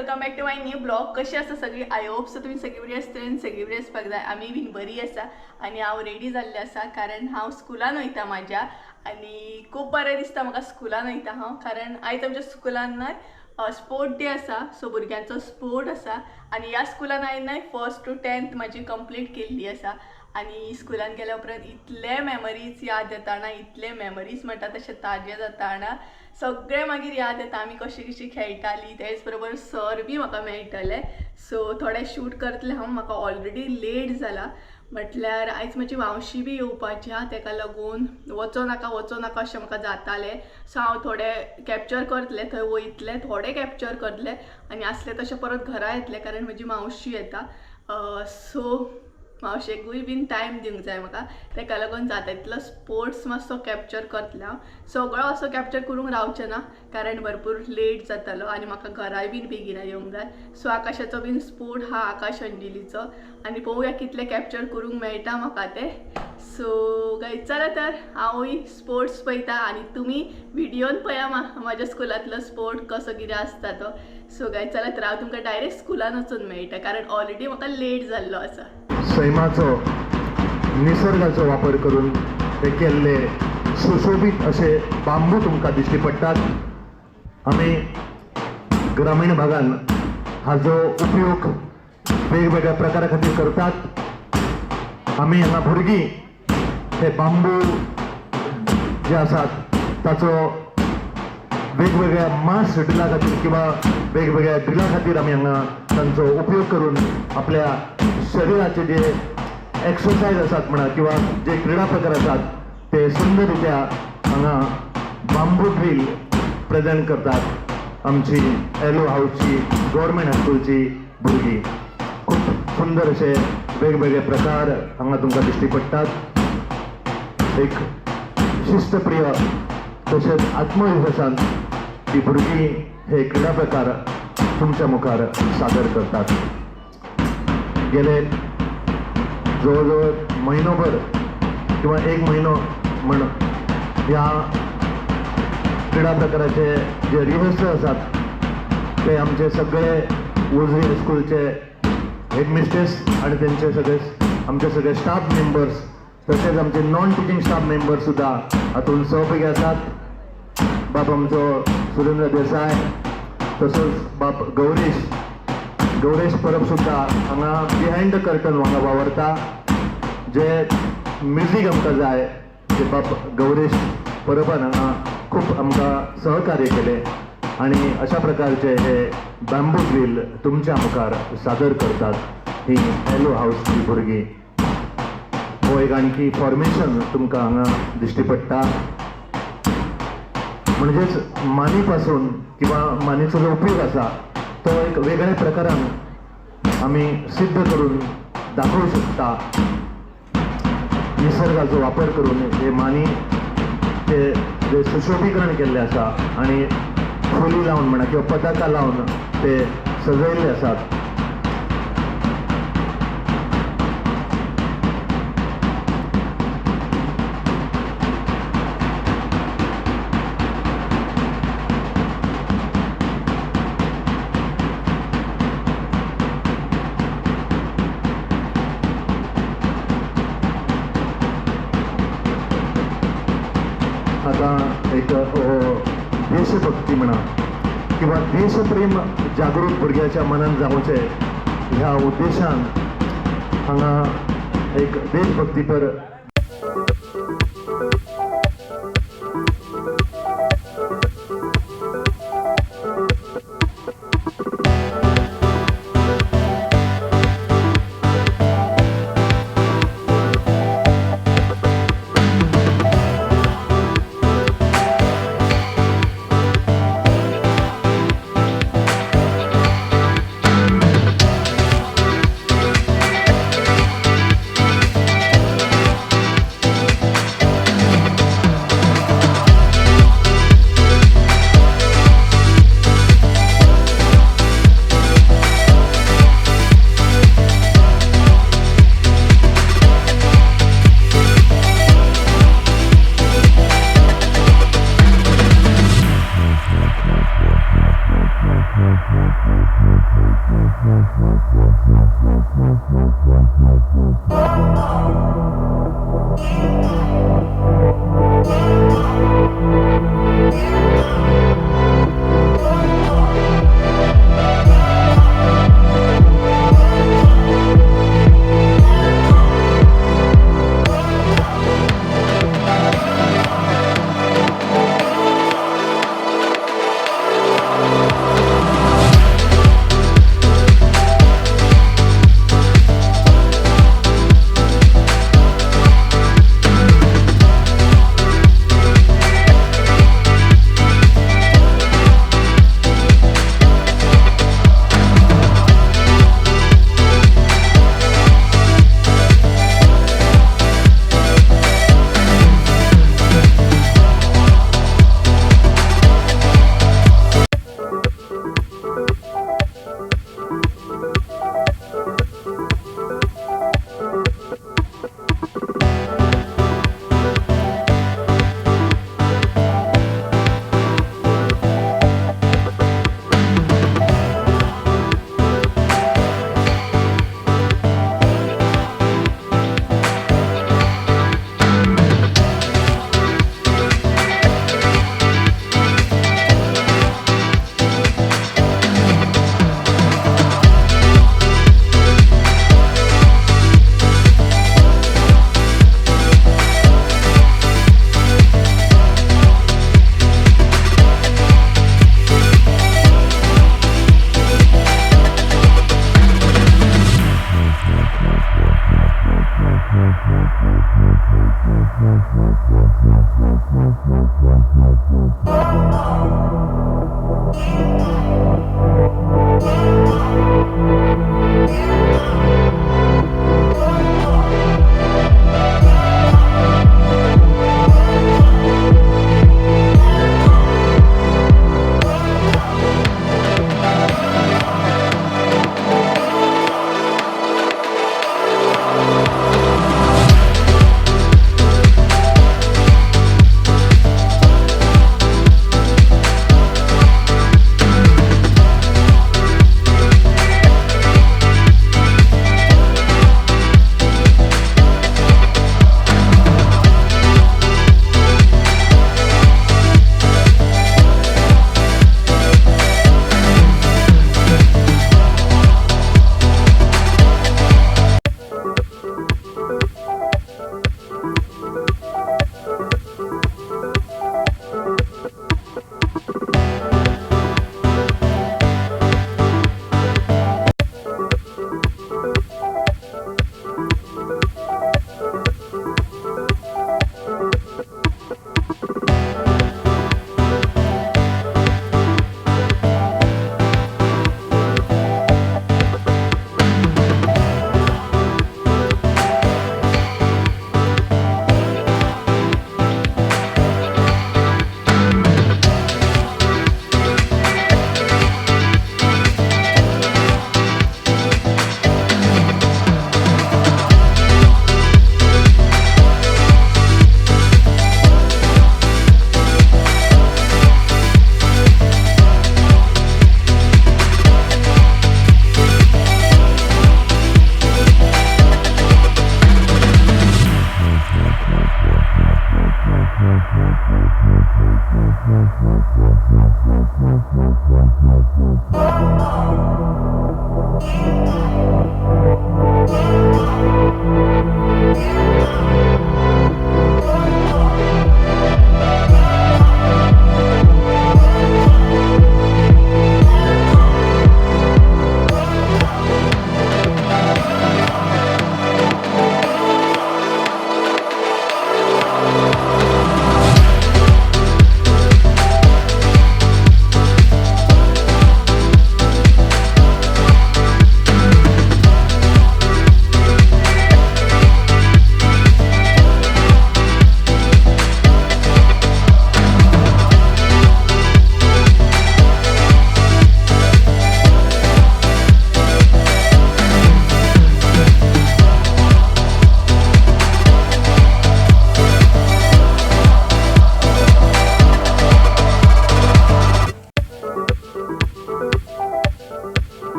Welcome back to my new blog. कशी आसा सगळी? आय होप सो तुम्ही सगळी बरी आसतली आनी सगळी बरी आसपाक जाय. आमी बीन बरी आसा आनी हांव रेडी जाल्लें आसा कारण हांव स्कुलान वयता म्हाज्या आनी खूब बरें दिसता म्हाका स्कुलान वयता हांव कारण आयज आमच्या स्कुलान न्हय स्पोर्ट डे आसा. सो भुरग्यांचो स्पोर्ट आसा आनी ह्या स्कुलान हांवें न्हय 1st to 10th म्हाजी कंप्लीट केल्ली आसा आनी स्कुलान गेल्या उपरांत इतले मेमरीज याद येता ना, इतले मेमरीज म्हणटा तशें ताजे जाता ना, सगळें मागीर याद येता आमी कशी कशी खेळटाली. तेच बरोबर सर बी म्हाका मेळटले. सो थोडे शूट करतले हांव. म्हाका ऑलरेडी लेट जाला म्हटल्यार आयज म्हजी मावशी बी येवपाची आहा, ताका लागून वचो नाका अशें म्हाका जातालें. सो हांव थोडे कॅप्चर करतले, थंय वयतले थोडे कॅप्चर करतले आनी आसले तशें परत घरा येतले कारण म्हजी मावशी येता. सो मावशेकूय बीन टायम दिवंक जाय म्हाका, ताका लागून जाता तितलो स्पोर्ट्स मातसो कॅप्चर करतले हांव. सगळो असो कॅप्चर करूंक रावचें ना कारण भरपूर लेट जातालो आनी म्हाका घराय बीन बेगीन येवंक जाय. सो आकाशाचो बीन स्पोर्ट हा आकाश अंजिलीचो आनी पळोवया कितले कॅप्चर करूंक मेळटा म्हाका ते. सो गायज चला तर हांवूय स्पोर्ट्स पळयता आनी तुमी व्हिडिओन पळया म्हाज्या स्कुलांतलो स्पोर्ट कसो कितें आसता तो. सो गायज चला तर हांव तुमकां डायरेक्ट स्कुलान वचून मेळटा कारण ऑलरेडी म्हाका लेट जाल्लो आसा. सैमाचो निसर्गाचो वापर करून ते केल्ले सुशोभीत असे बांबू तुमकां दिश्टी पडटात. आमी ग्रामीण भागांत हाजो उपयोग वेगवेगळ्या प्रकारा खातीर करतात. आमी हांगा भुरगीं हे बांबू जे आसात ताचो वेगवेगळ्या मास ड्रिला खातीर किंवा वेगवेगळ्या ड्रिला खातीर आमी हांगा तांचो उपयोग करून आपल्या शरिराचे जे एक्सरसाइज आसात म्हणा किंवा जे क्रीडा प्रकार आसात ते सुंदररित्या हांगा बांबू ड्रील प्रेझेंट करतात. आमची एलो हाऊसची गव्हर्मेंट हायस्कूलची भुरगीं खूब सुंदर असे वेगवेगळे प्रकार हांगा तुमकां दिश्टी पडटात. एक शिस्तप्रिय तशेंच आत्मविश्वासान ती भुरगीं हे क्रीडा प्रकार तुमच्या मुखार सादर करतात. गेले जवळजवळ महिनोभर किंवा एक महिनो म्हण ह्या क्रीडा प्रकाराचे जे रिहर्सल आसात ते आमचे सगळे ओझरी हायस्कूलचे हेडमिस्ट्रेस आणि त्यांचे आमचे सगळे स्टाफ मेंबर्स तसेच आमचे नॉन टिचिंग स्टाफ मेंबर्स सुद्धा हातून सहभागी आसात. बाप आमचो सुरेंद्र देसाय तसोच बाप गौरेश परब सुद्धा हांगा बिहायंड द कर्टन हांगा वावरता. जे म्युझीक आमकां जाय ते बाप गौरेश परबान हांगा खूब आमकां सहकार्य केले आणि अशा प्रकारचे हे बॅम्बू ड्रील तुमच्या मुखार सादर करतात ही एलो हाऊसची भुरगीं. हो एक आणखी फॉर्मेशन तुमकां हांगा दिश्टी पडटा. म्हणजेच मानी पासून किंवा मानीचो जो उपयोग आसा तो एक वेगळ्या प्रकारान आमी सिद्ध करून दाखवू शकता. निसर्गाचो वापर करून हे मानी ते जे सुशोभीकरण केल्ले आसा आणि फुली लावन म्हणा किंवा पताका लावन ते सजयल्ले आसात. आता एक देशभक्ती म्हणा किंवा देशप्रेम जागृत भुरग्याच्या मनान जावचे ह्या उद्देशान हांगा एक देशभक्तीपर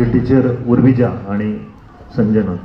आमचे टीचर उर्विजा आणि संजना.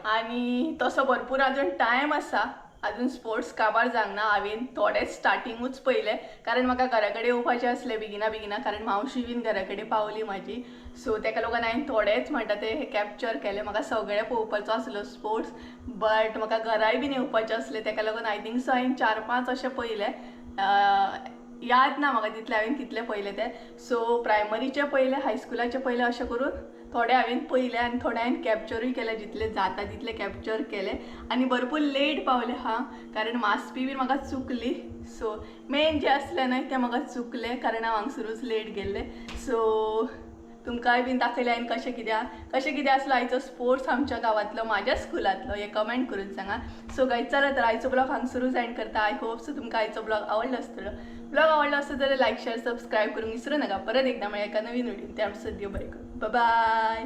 आणि तसो भरपूर अजून टायम आसा अजून स्पोर्ट्स काबार जावंक ना हांवें थोडेच स्टार्टिंगूच पयले कारण म्हाका घरा कडेन येवपाचें असलें बेगिना कारण मावशी बीन घरा कडेन पावली म्हाजी सो तेका लागून हांवें थोडेच म्हणटा ते कॅप्चर केले म्हाका सगळें पळोवपाचो आसलो स्पोर्ट्स बट म्हाका घराय बीन येवपाचें असलें तेका लागून आय थिंक सो हांवें 4-5 अशें पयले याद ना म्हाका तितले हांवें कितले पयले ते सो प्रायमरीचे पयले हायस्कुलाचे पयले अशें करून थोडे हांवें पयले आनी थोडे हांवें कॅप्चरूय केले जितले जाता तितले कॅप्चर केले आनी भरपूर लेट पावले कारण मास्पी बीन म्हाका चुकली सो मेन जे असले न्हय ते म्हाका चुकले कारण हांव हांगसरूच लेट गेल्ले सो तुमकांय बीन दाखयलें हांवें कशें कितें आसलो आयचो स्पोर्ट्स आमच्या गांवांतलो म्हाज्या स्कुलांतलो हे कमेंट करून सांगा सो गायज चला तर आयचो ब्लॉग हांगसरूच एंड करता आय होप सो तुमकां आयचो ब्लॉग आवडलो आसतलो ब्लॉग आवडलो आसत जाल्यार लायक शेअर सबस्क्राईब करूंक विसरू नका परत एकदा मेळया एका नवीन व्हिडिओ त्या दिवस बरें करून बाय